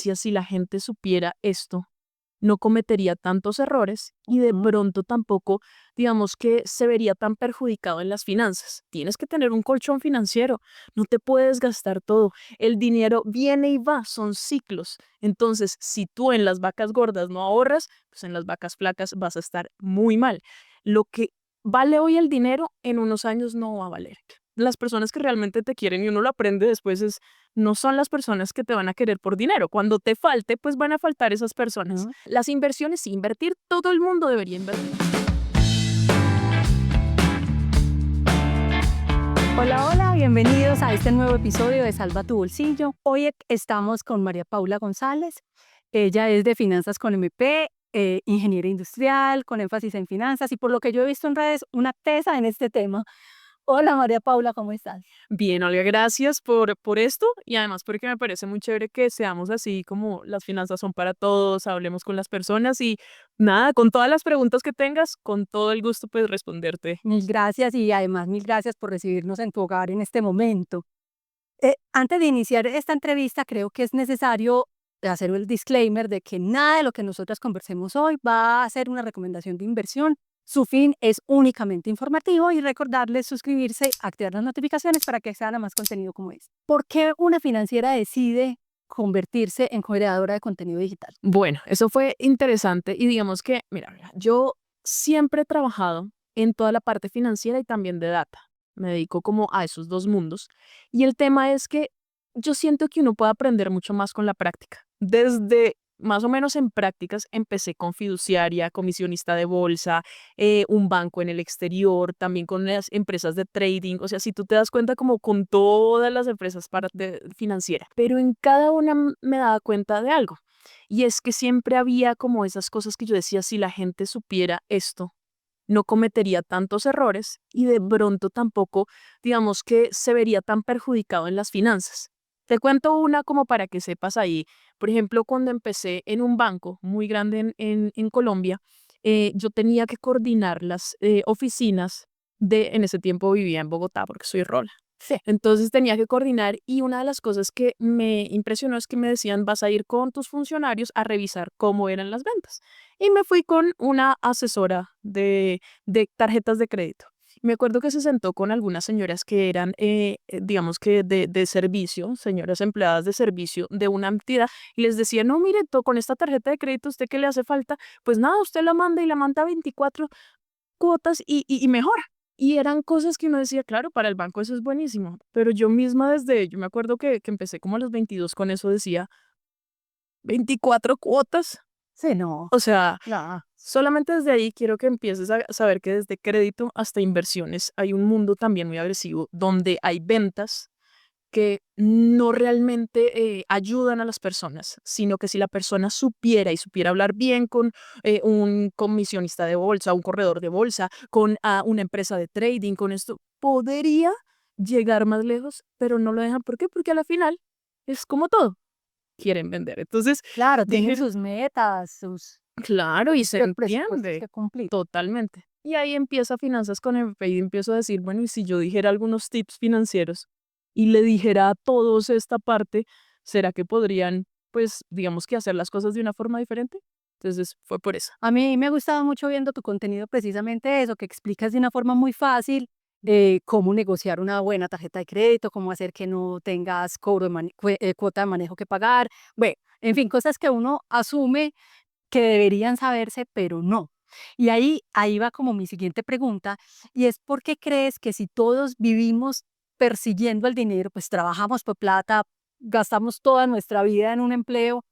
Si la gente supiera esto, no cometería tantos errores y de Ujú. pronto tampoco, digamos que se vería tan perjudicado en las finanzas. Tienes que tener un colchón financiero, no te puedes gastar todo. El dinero viene y va, son ciclos. Entonces, si tú en las vacas gordas no ahorras, pues en las vacas flacas vas a estar muy mal. Lo que vale hoy el dinero, en unos años no va a valer. Las personas que realmente te quieren y uno lo aprende después no son las personas que te van a querer por dinero. Cuando te falte, pues van a faltar esas personas. Ujú. Las inversiones, sí, invertir, todo el mundo debería invertir. Hola, hola, bienvenidos a este nuevo episodio de Salva tu Bolsillo. Hoy estamos con María Paula González. Ella es de Finanzas con MP, ingeniera industrial, con énfasis en finanzas y por lo que yo he visto en redes, una tesa en este tema. Hola María Paula, ¿cómo estás? Bien, Olga, gracias por esto y además porque me parece muy chévere que seamos así como las finanzas son para todos, hablemos con las personas y nada, con todas las preguntas que tengas, con todo el gusto pues responderte. Mil gracias y además mil gracias por recibirnos en tu hogar en este momento. Antes de iniciar esta entrevista, creo que es necesario hacer el disclaimer de que nada de lo que nosotras conversemos hoy va a ser una recomendación de inversión. Su fin es únicamente informativo y recordarles suscribirse, activar las notificaciones para que sean más contenido como este. ¿Por qué una financiera decide convertirse en creadora de contenido digital? Bueno, eso fue interesante y digamos que, mira, yo siempre he trabajado en toda la parte financiera y también de data. Me dedico como a esos dos mundos. Y el tema es que yo siento que uno puede aprender mucho más con la práctica. Desde más o menos en prácticas empecé con fiduciaria, comisionista de bolsa, un banco en el exterior, también con las empresas de trading. O sea, si tú te das cuenta como con todas las empresas financieras, pero en cada una me daba cuenta de algo y es que siempre había como esas cosas que yo decía, si la gente supiera esto, no cometería tantos errores y de pronto tampoco, digamos que se vería tan perjudicado en las finanzas. Te cuento una como para que sepas ahí. Por ejemplo, cuando empecé en un banco muy grande en Colombia, yo tenía que coordinar las oficinas en ese tiempo vivía en Bogotá porque soy rola. Sí. Entonces tenía que coordinar y una de las cosas que me impresionó es que me decían, vas a ir con tus funcionarios a revisar cómo eran las ventas. Y me fui con una asesora de tarjetas de crédito. Me acuerdo que se sentó con algunas señoras que eran, digamos que de servicio, señoras empleadas de servicio de una entidad, y les decía, no, mire, con esta tarjeta de crédito, ¿usted qué le hace falta? Pues nada, usted la manda y la manda 24 cuotas y mejora. Y eran cosas que uno decía, claro, para el banco eso es buenísimo, pero yo misma yo me acuerdo que empecé como a los 22 con eso, decía, 24 cuotas. Sí, no, O sea, no. solamente desde ahí quiero que empieces a saber que desde crédito hasta inversiones hay un mundo también muy agresivo donde hay ventas que no realmente ayudan a las personas, sino que si la persona supiera y supiera hablar bien con un comisionista de bolsa, un corredor de bolsa, con una empresa de trading, con esto, podría llegar más lejos, pero no lo dejan. ¿Por qué? Porque a la final es como todo, quieren vender. Entonces Claro, tienen dije, sus metas, sus claro, y se presupuestos entiende que cumplir. totalmente. Y ahí empieza Finanzas con MP y empiezo a decir, bueno, y si yo dijera algunos tips financieros y le dijera a todos esta parte, ¿será que podrían, pues, digamos que hacer las cosas de una forma diferente? Entonces fue por eso. A mí me ha gustado mucho viendo tu contenido precisamente eso, que explicas de una forma muy fácil cómo negociar una buena tarjeta de crédito, cómo hacer que no tengas cuota de manejo que pagar. Bueno, en fin, cosas que uno asume que deberían saberse, pero no. Y ahí va como mi siguiente pregunta, y es ¿por qué crees que si todos vivimos persiguiendo el dinero, pues trabajamos por plata, gastamos toda nuestra vida en un empleo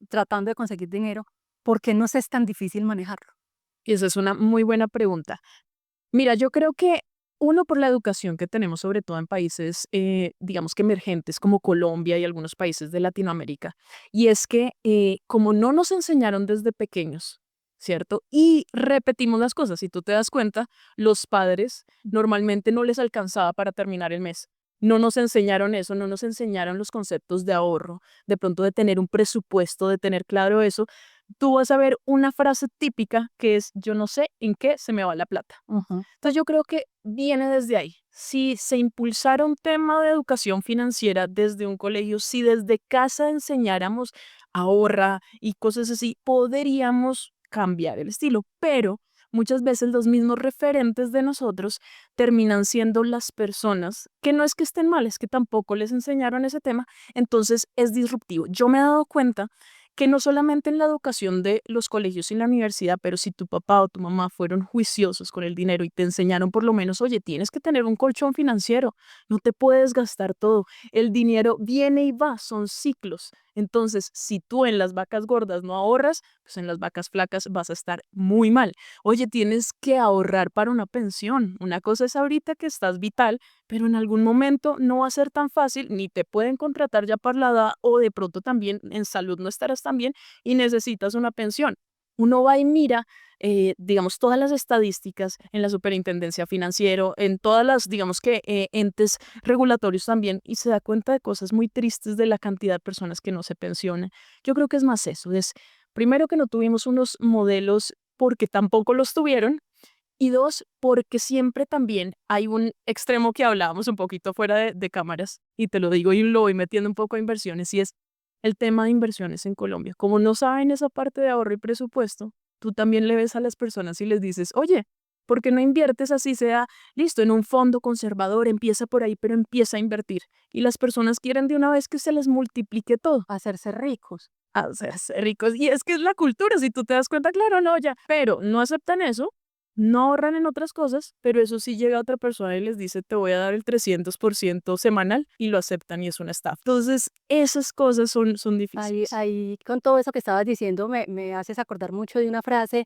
tratando de conseguir dinero, ¿por qué nos es tan difícil manejarlo? Y esa es una muy buena pregunta. Mira, yo creo que uno por la educación que tenemos, sobre todo en países, digamos que emergentes como Colombia y algunos países de Latinoamérica, y es que como no nos enseñaron desde pequeños, ¿cierto? Y repetimos las cosas, si tú te das cuenta, los padres normalmente no les alcanzaba para terminar el mes. No nos enseñaron eso, no nos enseñaron los conceptos de ahorro, de pronto de tener un presupuesto, de tener claro eso. tú vas a ver una frase típica que es, yo no sé en qué se me va la plata. Ujú. Entonces yo creo que viene desde ahí. Si se impulsara un tema de educación financiera desde un colegio, si desde casa enseñáramos ahorra y cosas así, podríamos cambiar el estilo. Pero muchas veces los mismos referentes de nosotros terminan siendo las personas que no es que estén mal, es que tampoco les enseñaron ese tema, entonces es disruptivo. Yo me he dado cuenta que no solamente en la educación de los colegios y la universidad, pero si tu papá o tu mamá fueron juiciosos con el dinero y te enseñaron por lo menos, oye, tienes que tener un colchón financiero, no te puedes gastar todo, el dinero viene y va, son ciclos. Entonces, si tú en las vacas gordas no ahorras, pues en las vacas flacas vas a estar muy mal. Oye, tienes que ahorrar para una pensión. Una cosa es ahorita que estás vital, pero en algún momento no va a ser tan fácil, ni te pueden contratar ya para la edad o de pronto también en salud no estarás tan bien y necesitas una pensión. Uno va y mira, digamos, todas las estadísticas en la superintendencia financiero, en todas las, digamos que, entes regulatorios también, y se da cuenta de cosas muy tristes de la cantidad de personas que no se pensionan. Yo creo que es más eso, es primero que no tuvimos unos modelos porque tampoco los tuvieron, y dos, porque siempre también hay un extremo que hablábamos un poquito fuera de cámaras, y te lo digo y lo voy metiendo un poco a inversiones, y es el tema de inversiones en Colombia. Como no saben esa parte de ahorro y presupuesto, tú también le ves a las personas y les dices, oye, ¿por qué no inviertes así sea, listo, en un fondo conservador, empieza por ahí, pero empieza a invertir? Y las personas quieren de una vez que se les multiplique todo, Hacerse ricos. a hacerse ricos. Y es que es la cultura, si tú te das cuenta, claro, no, ya, pero no aceptan eso, no ahorran en otras cosas, pero eso sí llega otra persona y les dice, te voy a dar el 300% semanal y lo aceptan y es una estafa. Entonces, esas cosas son difíciles. Ahí con todo eso que estabas diciendo me haces acordar mucho de una frase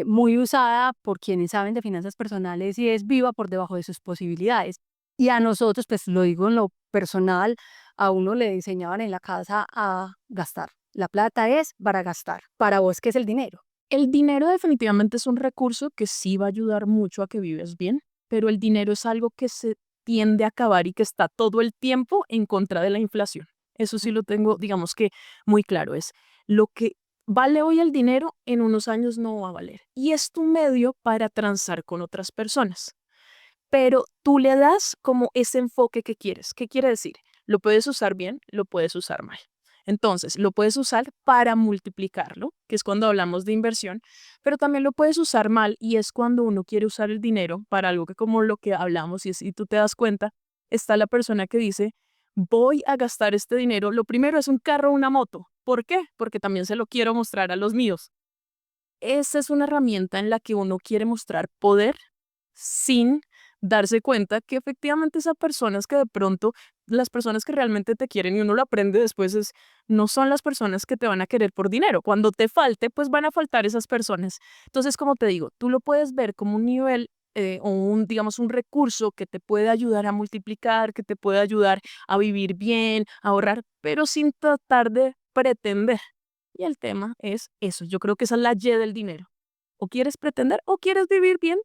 muy usada por quienes saben de finanzas personales y es viva por debajo de sus posibilidades. Y a nosotros, pues lo digo en lo personal, a uno le enseñaban en la casa a gastar. La plata es para gastar. Para vos, ¿qué es el dinero? El dinero definitivamente es un recurso que sí va a ayudar mucho a que vives bien, pero el dinero es algo que se tiende a acabar y que está todo el tiempo en contra de la inflación. Eso sí lo tengo, digamos que muy claro, es lo que vale hoy el dinero en unos años no va a valer. Y es tu medio para transar con otras personas, pero tú le das como ese enfoque que quieres. ¿Qué quiere decir? Lo puedes usar bien, lo puedes usar mal. Entonces, lo puedes usar para multiplicarlo, que es cuando hablamos de inversión, pero también lo puedes usar mal y es cuando uno quiere usar el dinero para algo que como lo que hablamos y tú te das cuenta, está la persona que dice, voy a gastar este dinero. Lo primero es un carro o una moto. ¿Por qué? Porque también se lo quiero mostrar a los míos. Esa es una herramienta en la que uno quiere mostrar poder sin darse cuenta que efectivamente esas personas que de pronto, las personas que realmente te quieren y uno lo aprende después es, no son las personas que te van a querer por dinero. Cuando te falte, pues van a faltar esas personas. Entonces, como te digo, tú lo puedes ver como un nivel o un, digamos, un recurso que te puede ayudar a multiplicar, que te puede ayudar a vivir bien, a ahorrar, pero sin tratar de pretender. Y el tema es eso. Yo creo que esa es la Y del dinero. O quieres pretender o quieres vivir bien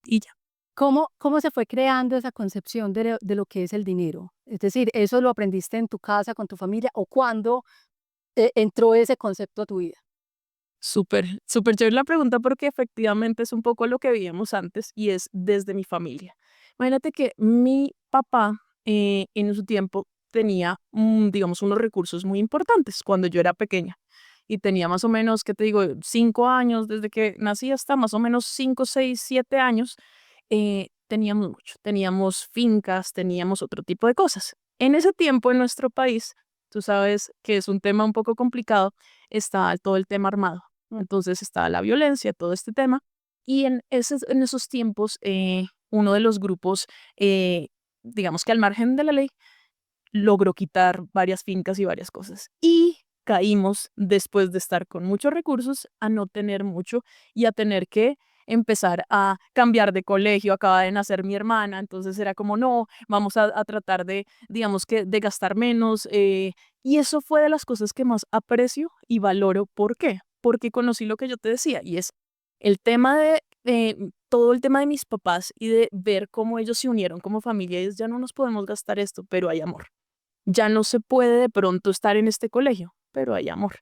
y ya. ¿Cómo se fue creando esa concepción de lo que es el dinero? Es decir, ¿eso lo aprendiste en tu casa, con tu familia, o cuándo entró ese concepto a tu vida? Súper, súper chévere la pregunta porque efectivamente es un poco lo que veíamos antes y es desde mi familia. Imagínate que mi papá en su tiempo tenía, digamos, unos recursos muy importantes cuando yo era pequeña y tenía más o menos, ¿qué te digo? 5 años desde que nací hasta más o menos 5, 6, 7 años. Teníamos mucho, teníamos fincas, teníamos otro tipo de cosas. En ese tiempo en nuestro país, tú sabes que es un tema un poco complicado, está todo el tema armado. Entonces está la violencia, todo este tema. Y en esos tiempos, uno de los grupos, digamos que al margen de la ley, logró quitar varias fincas y varias cosas. Y caímos, después de estar con muchos recursos, a no tener mucho y a tener que empezar a cambiar de colegio. Acaba de nacer mi hermana, entonces era como, no, vamos a tratar de, digamos que, de gastar menos. Y eso fue de las cosas que más aprecio y valoro. ¿Por qué? Porque conocí lo que yo te decía y es el tema de todo el tema de mis papás y de ver cómo ellos se unieron como familia y es, ya no nos podemos gastar esto, pero hay amor. Ya no se puede de pronto estar en este colegio, pero hay amor.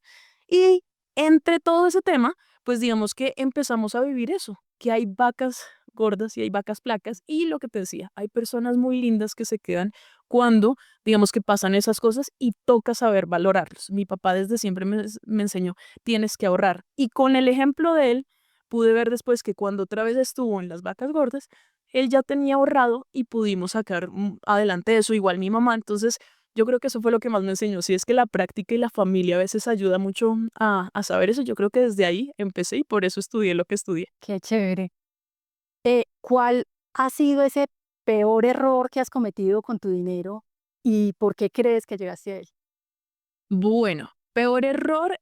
Y entre todo ese tema, pues digamos que empezamos a vivir eso, que hay vacas gordas y hay vacas flacas y lo que te decía, hay personas muy lindas que se quedan cuando, digamos que pasan esas cosas y toca saber valorarlos. Mi papá desde siempre me enseñó, tienes que ahorrar. Y con el ejemplo de él, pude ver después que cuando otra vez estuvo en las vacas gordas, él ya tenía ahorrado y pudimos sacar adelante eso, igual mi mamá. Entonces, yo creo que eso fue lo que más me enseñó. Si es que la práctica y la familia a veces ayuda mucho a saber eso, yo creo que desde ahí empecé y por eso estudié lo que estudié. Qué chévere. ¿Cuál ha sido ese peor error que has cometido con tu dinero y por qué crees que llegaste a él? Bueno, peor error,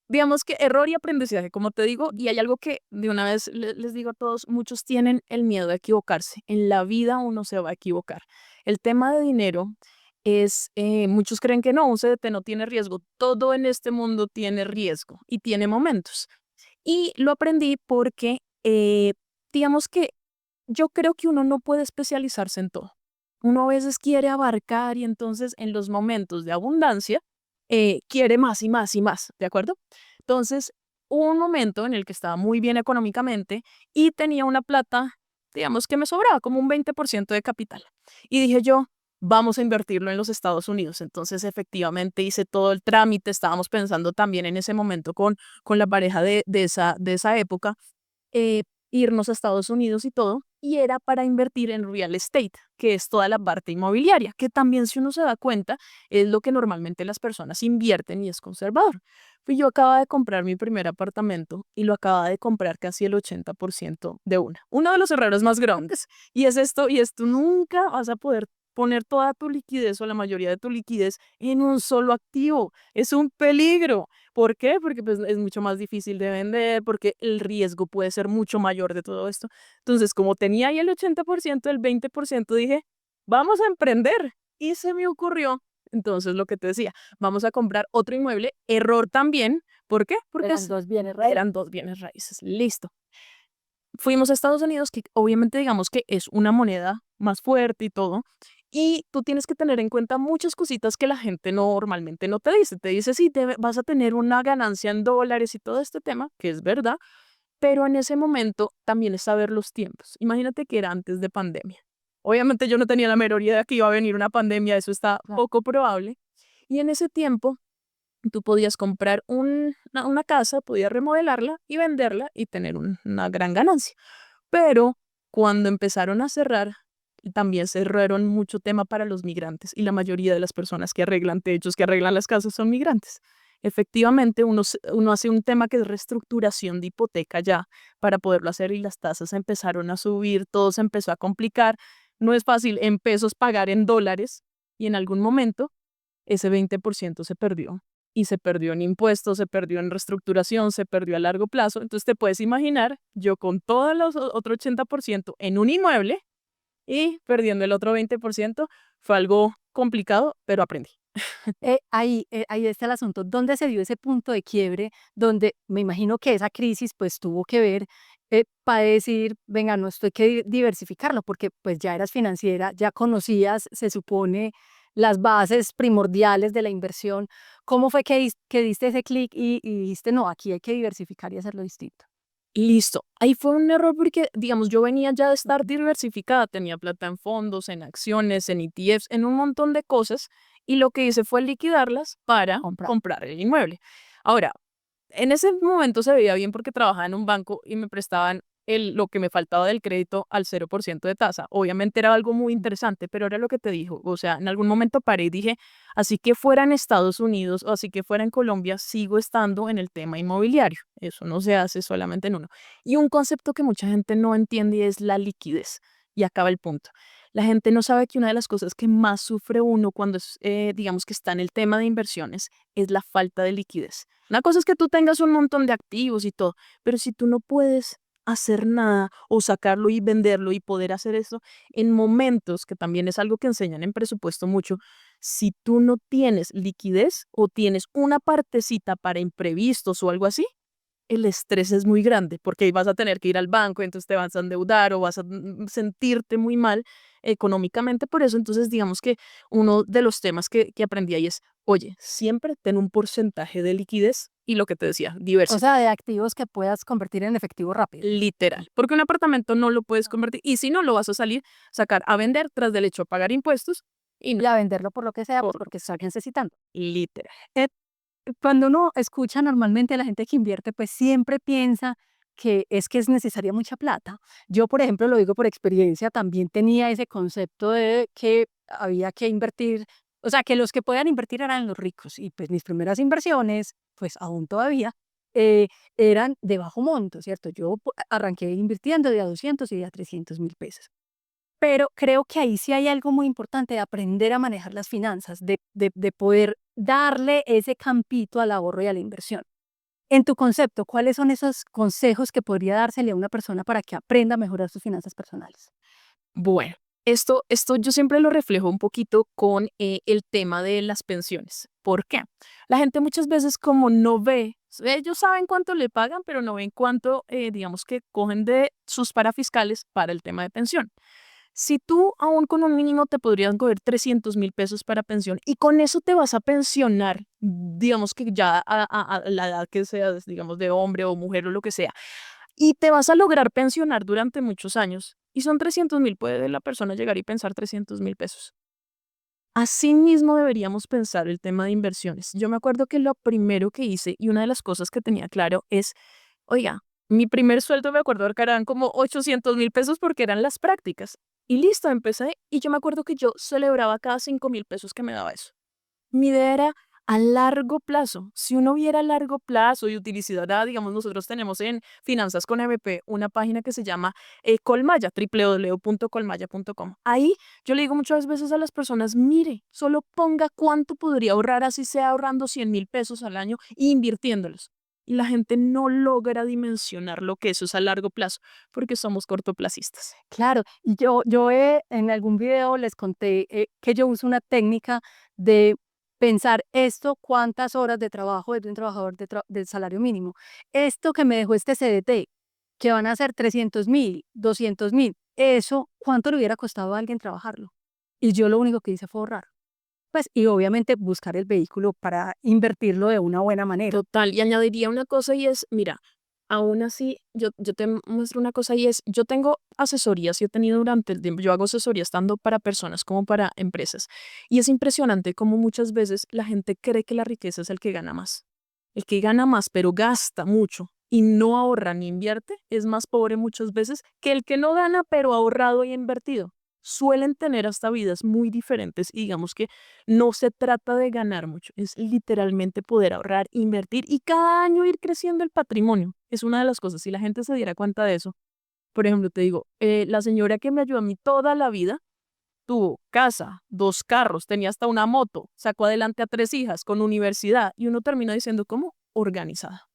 digamos que error y aprendizaje, como te digo, y hay algo que de una vez les digo a todos, muchos tienen el miedo de equivocarse. En la vida uno se va a equivocar. El tema de dinero es, muchos creen que no, un CDT no tiene riesgo. Todo en este mundo tiene riesgo y tiene momentos. Y lo aprendí porque, digamos que yo creo que uno no puede especializarse en todo. Uno a veces quiere abarcar y entonces en los momentos de abundancia quiere más y más y más, ¿de acuerdo? Entonces, hubo un momento en el que estaba muy bien económicamente y tenía una plata, digamos que me sobraba como un 20% de capital. Y dije yo, vamos a invertirlo en los Estados Unidos. Entonces, efectivamente, hice todo el trámite. Estábamos pensando también en ese momento con la pareja de esa época eh, irnos a Estados Unidos y todo, y era para invertir en real estate, que es toda la parte inmobiliaria, que también si uno se da cuenta es lo que normalmente las personas invierten y es conservador. Pues yo acababa de comprar mi primer apartamento y lo acababa de comprar casi el 80% de una. Uno de los errores más grandes. Y es esto, y esto nunca vas a poder poner toda tu liquidez o la mayoría de tu liquidez en un solo activo. Es un peligro. ¿Por qué? Porque pues, es mucho más difícil de vender, porque el riesgo puede ser mucho mayor de todo esto. Entonces, como tenía ahí el 80%, el 20% dije, vamos a emprender. Y se me ocurrió, entonces lo que te decía, vamos a comprar otro inmueble. Error también. ¿Por qué? Porque Eran dos bienes raíces. eran dos bienes raíces. Listo. Fuimos a Estados Unidos, que obviamente digamos que es una moneda más fuerte y todo, y tú tienes que tener en cuenta muchas cositas que la gente normalmente no te dice. Te dice, sí, vas a tener una ganancia en dólares y todo este tema, que es verdad, pero en ese momento también es saber los tiempos. Imagínate que era antes de pandemia. Obviamente yo no tenía la menor idea que iba a venir una pandemia, eso está Claro. poco probable. Y en ese tiempo tú podías comprar una casa, podías remodelarla y venderla y tener una gran ganancia. Pero cuando empezaron a cerrar, también cerraron mucho tema para los migrantes y la mayoría de las personas que arreglan techos, que arreglan las casas son migrantes. Efectivamente, uno hace un tema que es reestructuración de hipoteca ya para poderlo hacer y las tasas empezaron a subir, todo se empezó a complicar. No es fácil en pesos pagar en dólares y en algún momento ese 20% se perdió. Y se perdió en impuestos, se perdió en reestructuración, se perdió a largo plazo. Entonces te puedes imaginar, yo con todo el otro 80% en un inmueble y perdiendo el otro 20%, fue algo complicado, pero aprendí. Ahí está el asunto. ¿Dónde se dio ese punto de quiebre donde me imagino que esa crisis pues tuvo que ver para decir, venga, no, esto hay que diversificarlo porque pues ya eras financiera, ya conocías, se supone, las bases primordiales de la inversión. ¿Cómo fue que diste ese clic y dijiste, no, aquí hay que diversificar y hacerlo distinto? Listo. Ahí fue un error porque, digamos, yo venía ya de estar diversificada, tenía plata en fondos, en acciones, en ETFs, en un montón de cosas, y lo que hice fue liquidarlas para Comprar. comprar el inmueble. Ahora, en ese momento se veía bien porque trabajaba en un banco y me prestaban lo que me faltaba del crédito al 0% de tasa. Obviamente era algo muy interesante, pero era lo que te dijo. O sea, en algún momento paré y dije, así que fuera en Estados Unidos o así que fuera en Colombia, sigo estando en el tema inmobiliario. Eso no se hace solamente en uno. Y un concepto que mucha gente no entiende es la liquidez. Y acaba el punto. La gente no sabe que una de las cosas que más sufre uno cuando digamos que está en el tema de inversiones es la falta de liquidez. Una cosa es que tú tengas un montón de activos y todo, pero si tú no puedes hacer nada o sacarlo y venderlo y poder hacer eso en momentos, que también es algo que enseñan en presupuesto mucho, si tú no tienes liquidez o tienes una partecita para imprevistos o algo así, el estrés es muy grande porque ahí vas a tener que ir al banco, entonces te vas a endeudar o vas a sentirte muy mal económicamente por eso. Entonces, digamos que uno de los temas que aprendí ahí es, oye, siempre ten un porcentaje de liquidez y lo que te decía, O diversificar. sea, de activos que puedas convertir en efectivo rápido. Literal, porque un apartamento no lo puedes convertir y si no lo vas a sacar a vender tras del hecho de pagar impuestos y no Y a venderlo por lo que sea, pues por lo porque que estás sea. necesitando. Literal. Eh, Cuando uno escucha normalmente a la gente que invierte, pues siempre piensa que es necesaria mucha plata. Yo, por ejemplo, lo digo por experiencia, también tenía ese concepto de que había que invertir, o sea, que los que podían invertir eran los ricos. Y pues mis primeras inversiones, pues aún todavía, eh, eran de bajo monto, ¿cierto? Yo arranqué invirtiendo de a 200 y de a 300.000 pesos. Pero creo que ahí sí hay algo muy importante de aprender a manejar las finanzas, de poder darle ese campito al ahorro y a la inversión. En tu concepto, ¿cuáles son esos consejos que podría dársele a una persona para que aprenda a mejorar sus finanzas personales? Bueno, esto yo siempre lo reflejo un poquito con el tema de las pensiones. ¿Por qué? La gente muchas veces como no ve, ellos saben cuánto le pagan, pero no ven cuánto, digamos que cogen de sus parafiscales para el tema de pensión. Si tú aún con un mínimo te podrían coger 300.000 pesos para pensión y con eso te vas a pensionar, digamos que ya a la edad que seas, digamos de hombre o mujer o lo que sea, y te vas a lograr pensionar durante muchos años. Y son 300.000, puede la persona llegar y pensar 300.000 pesos. Así mismo deberíamos pensar el tema de inversiones. Yo me acuerdo que lo primero que hice y una de las cosas que tenía claro es, oiga, mi primer sueldo me acuerdo que eran como 800.000 pesos porque eran las prácticas. Y listo, empecé y yo me acuerdo que yo celebraba cada 5.000 pesos que me daba eso. Mi idea era a largo plazo. Si uno viera a largo plazo y utilizará, digamos, nosotros tenemos en Finanzas con MP una página que se llama Colmaya, www.colmaya.com. Ahí yo le digo muchas veces a las personas, mire, solo ponga cuánto podría ahorrar, así sea ahorrando 100.000 pesos al año e invirtiéndolos. Y la gente no logra dimensionar lo que eso es a largo plazo, porque somos cortoplacistas. Claro, en algún video les conté que yo uso una técnica de pensar esto, cuántas horas de trabajo es de un trabajador del salario mínimo. Esto que me dejó este CDT, que van a ser 300.000, 200.000, eso, ¿cuánto le hubiera costado a alguien trabajarlo? Y yo lo único que hice fue ahorrar. Pues, y obviamente buscar el vehículo para invertirlo de una buena manera. Total, y añadiría una cosa y es, mira, aún así, yo te muestro una cosa y es, yo tengo asesorías y he tenido durante el tiempo, yo hago asesorías tanto para personas como para empresas. Y es impresionante cómo muchas veces la gente cree que la riqueza es el que gana más. El que gana más, pero gasta mucho y no ahorra ni invierte, es más pobre muchas veces que el que no gana, pero ha ahorrado y ha invertido. Suelen tener hasta vidas muy diferentes y digamos que no se trata de ganar mucho, es literalmente poder ahorrar, invertir y cada año ir creciendo el patrimonio. Es una de las cosas, si la gente se diera cuenta de eso. Por ejemplo, te digo, la señora que me ayudó a mí toda la vida tuvo casa, 2 carros, tenía hasta una moto, sacó adelante a 3 hijas con universidad y uno termina diciendo como organizada.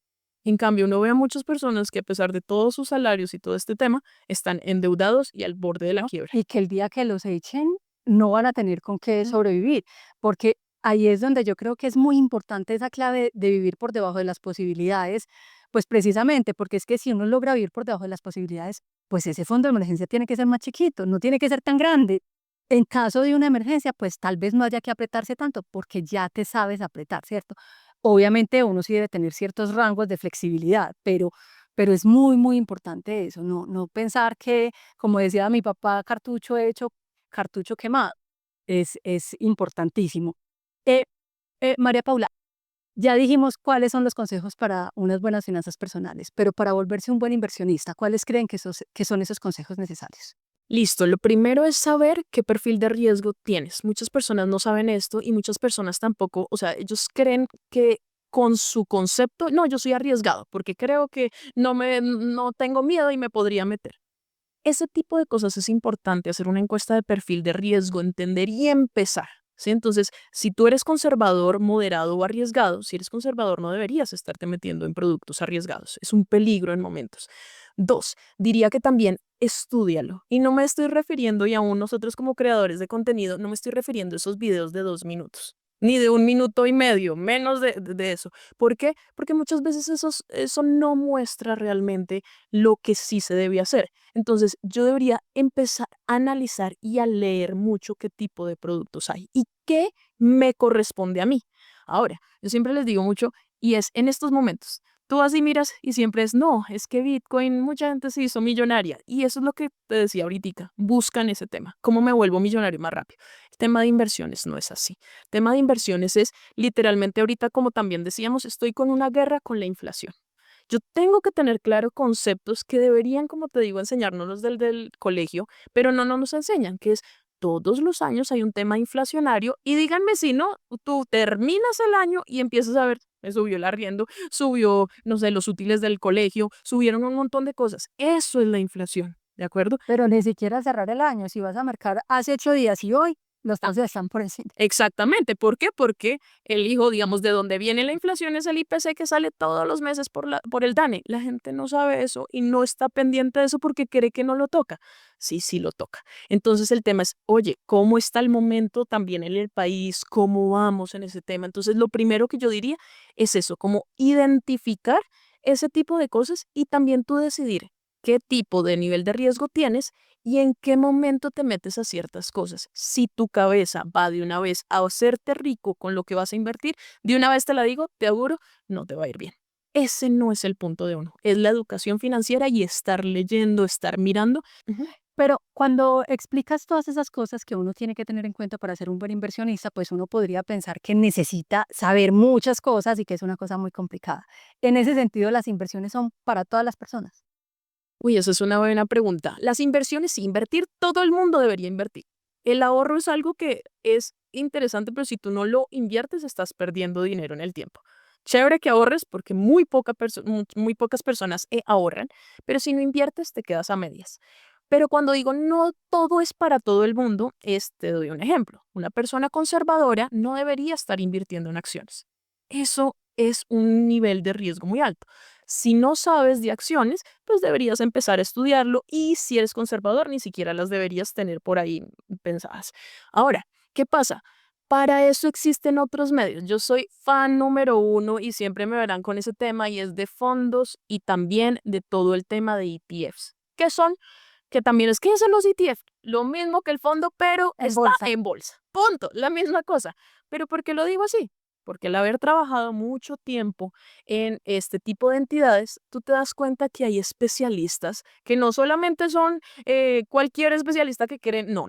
En cambio, uno ve a muchas personas que a pesar de todos sus salarios y todo este tema, están endeudados y al borde de la ¿No? quiebra. Y que el día que los echen no van a tener con qué sobrevivir, porque ahí es donde yo creo que es muy importante esa clave de vivir por debajo de las posibilidades, pues precisamente porque es que si uno logra vivir por debajo de las posibilidades, pues ese fondo de emergencia tiene que ser más chiquito, no tiene que ser tan grande. En caso de una emergencia, pues tal vez no haya que apretarse tanto porque ya te sabes apretar, ¿cierto? Obviamente uno sí debe tener ciertos rangos de flexibilidad, pero es muy, muy importante eso, no pensar que, como decía mi papá, cartucho hecho, cartucho quemado, es importantísimo. Eh, María Paula, ya dijimos cuáles son los consejos para unas buenas finanzas personales, pero para volverse un buen inversionista, ¿cuáles creen que son esos consejos necesarios? Listo, lo primero es saber qué perfil de riesgo tienes. Muchas personas no saben esto y muchas personas tampoco, o sea, ellos creen que con su concepto, no, yo soy arriesgado porque creo que no tengo miedo y me podría meter. Ese tipo de cosas es importante, hacer una encuesta de perfil de riesgo, entender y empezar. ¿Sí? Entonces, si tú eres conservador, moderado o arriesgado, si eres conservador no deberías estarte metiendo en productos arriesgados. Es un peligro en momentos. Dos, diría que también estúdialo. Y no me estoy refiriendo, y aún nosotros como creadores de contenido, no me estoy refiriendo a esos videos de 2 minutos, ni de 1 minuto y medio, menos de eso. ¿Por qué? Porque muchas veces eso no muestra realmente lo que sí se debe hacer. Entonces, yo debería empezar a analizar y a leer mucho qué tipo de productos hay y qué me corresponde a mí. Ahora, yo siempre les digo mucho, Y es en estos momentos. Tú así miras y siempre es, no, es que Bitcoin, mucha gente se hizo millonaria. Y eso es lo que te decía ahorita, buscan ese tema, ¿cómo me vuelvo millonario más rápido? El tema de inversiones no es así. El tema de inversiones es literalmente ahorita, como también decíamos, estoy con una guerra con la inflación. Yo tengo que tener claro conceptos que deberían, como te digo, enseñarnos los del colegio, pero no nos enseñan, que es todos los años hay un tema inflacionario y díganme si no, tú terminas el año y empiezas a ver, me subió el arriendo, subió, no sé, los útiles del colegio, subieron un montón de cosas. Eso es la inflación, ¿de acuerdo? Pero ni siquiera cerrar el año. Si vas a marcar hace 8 días y hoy, los precios están por encima. Exactamente. ¿Por qué? Porque el hijo, digamos, de donde viene la inflación es el IPC que sale todos los meses por el DANE. La gente no sabe eso y no está pendiente de eso porque cree que no lo toca. Sí, sí lo toca. Entonces el tema es, oye, ¿cómo está el momento también en el país? ¿Cómo vamos en ese tema? Entonces lo primero que yo diría es eso, como identificar ese tipo de cosas y también tú decidir qué tipo de nivel de riesgo tienes y en qué momento te metes a ciertas cosas. Si tu cabeza va de una vez a hacerte rico con lo que vas a invertir, de una vez te la digo, te auguro, no te va a ir bien. Ese no es el punto de uno, es la educación financiera y estar leyendo, estar mirando. Ujú. Pero cuando explicas todas esas cosas que uno tiene que tener en cuenta para ser un buen inversionista, pues uno podría pensar que necesita saber muchas cosas y que es una cosa muy complicada. En ese sentido, las inversiones son para todas las personas. Uy, esa es una buena pregunta. Las inversiones, sí, invertir, todo el mundo debería invertir. El ahorro es algo que es interesante, pero si tú no lo inviertes, estás perdiendo dinero en el tiempo. Chévere que ahorres porque muy pocas personas ahorran, pero si no inviertes, te quedas a medias. Pero cuando digo no todo es para todo el mundo, te doy un ejemplo. Una persona conservadora no debería estar invirtiendo en acciones. Eso es un nivel de riesgo muy alto. Si no sabes de acciones, pues deberías empezar a estudiarlo y si eres conservador, ni siquiera las deberías tener por ahí pensadas. Ahora, ¿qué pasa? Para eso existen otros medios. Yo soy fan número uno y siempre me verán con ese tema y es de fondos y también de todo el tema de ETFs. ¿Qué son? Que también es, ¿qué son los ETF? Lo mismo que el fondo, pero En está bolsa. en bolsa. Punto, la misma cosa. ¿Pero por qué lo digo así? Porque al haber trabajado mucho tiempo en este tipo de entidades, tú te das cuenta que hay especialistas que no solamente son cualquier especialista que quieren, no.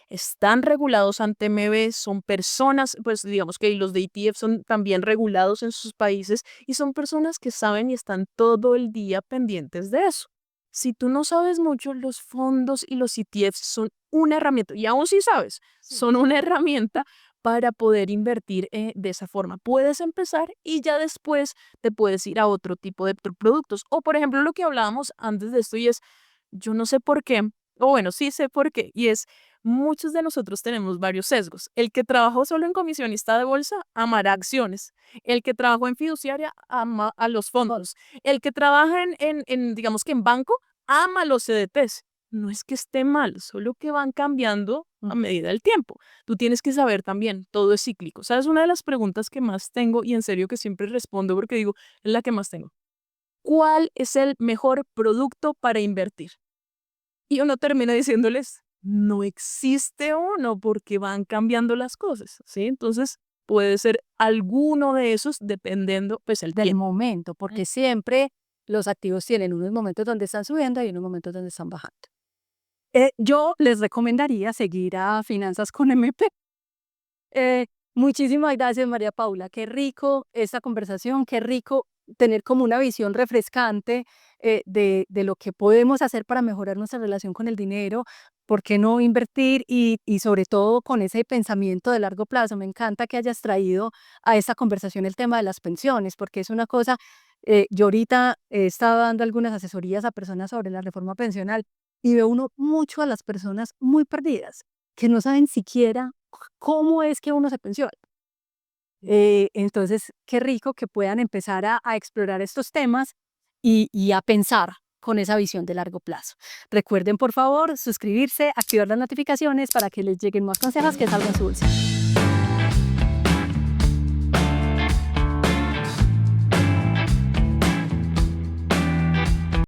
Están regulados ante MB, son personas, pues digamos que los de ETF son también regulados en sus países y son personas que saben y están todo el día pendientes de eso. Si tú no sabes mucho, los fondos y los ETFs son una herramienta, y aún si sabes, Sí. son una herramienta para poder invertir de esa forma. Puedes empezar y ya después te puedes ir a otro tipo de productos. O, por ejemplo, lo que hablábamos antes de esto y es, yo no sé por qué, o bueno, sí sé por qué, y es, muchos de nosotros tenemos varios sesgos. El que trabajó solo en comisionista de bolsa, amará acciones. El que trabajó en fiduciaria, ama a los fondos. El que trabaja digamos que en banco, ama los CDTs. No es que esté mal, solo que van cambiando a medida del tiempo. Tú tienes que saber también, todo es cíclico. ¿Sabes? Una de las preguntas que más tengo y en serio que siempre respondo porque digo, es la que más tengo. ¿Cuál es el mejor producto para invertir? Y uno termina diciéndoles, no existe uno porque van cambiando las cosas, ¿sí? Entonces puede ser alguno de esos dependiendo pues el Del tiempo. momento, porque siempre los activos tienen unos momentos donde están subiendo y unos momentos donde están bajando. Yo les recomendaría seguir a Finanzas con MP. Muchísimas gracias, María Paula. Qué rico esta conversación, qué rico tener como una visión refrescante de lo que podemos hacer para mejorar nuestra relación con el dinero, por qué no invertir y sobre todo con ese pensamiento de largo plazo. Me encanta que hayas traído a esta conversación el tema de las pensiones, porque es una cosa, yo ahorita he estado dando algunas asesorías a personas sobre la reforma pensional y veo uno mucho a las personas muy perdidas, que no saben siquiera cómo es que uno se pensiona. Entonces, qué rico que puedan empezar a explorar estos temas y a pensar con esa visión de largo plazo. Recuerden, por favor, suscribirse, activar las notificaciones para que les lleguen más consejos que salgan en su bolsillo.